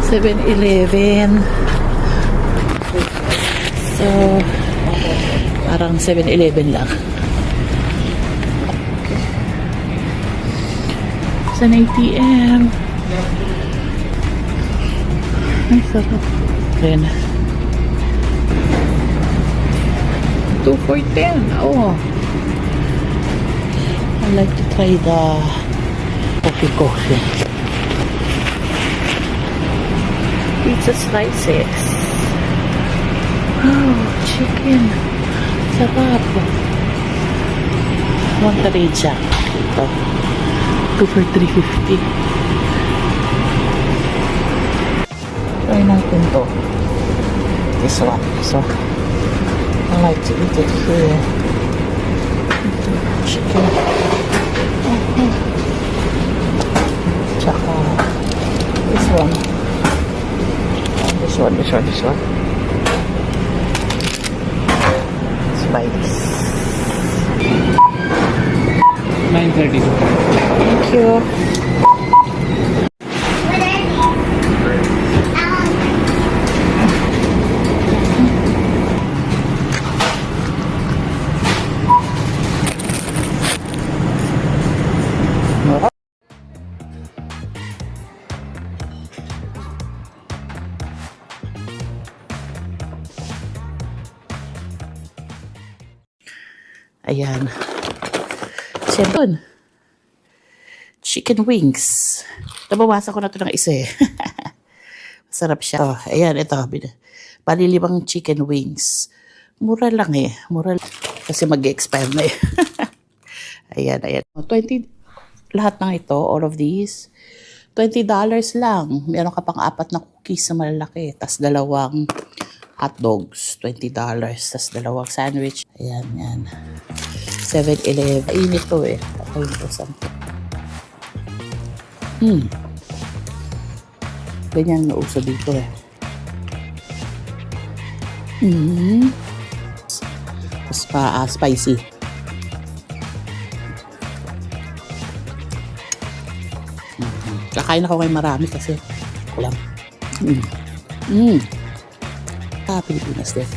7-Eleven. So, parang 7-Eleven lang. Sa ATM. Ay, sarap. Ayan. 2 for 10. Oh. I like to try the coffee. Pizza slices. Oh, chicken. Sarap. Monterey-Jack. Ito. 2 for 350. Try natin to. This one. So, I like to eat it here. Chicken. Tsaka, this one. This one. Let's buy this. 9:30. Thank you. Ayan. Siyempre, chicken wings. Nabawasan ko na ito ng isa eh. Masarap siya. Oh, ayan, ito. Palilimang chicken wings. Mura lang eh. Mura lang. Kasi mag-expire na eh. Ayan. 20, lahat ng ito, all of these, $20 lang. Meron ka pang 4 na cookies na malalaki. Tas 2 hot dogs, $20. Tas 2 sandwich. Ayan, yan. 7-Eleven. Init to eh. Okay ito something. Ganyan na uso dito eh. Tapos pa spicy. Kakain ako kay marami kasi kulang. Pilipinas din.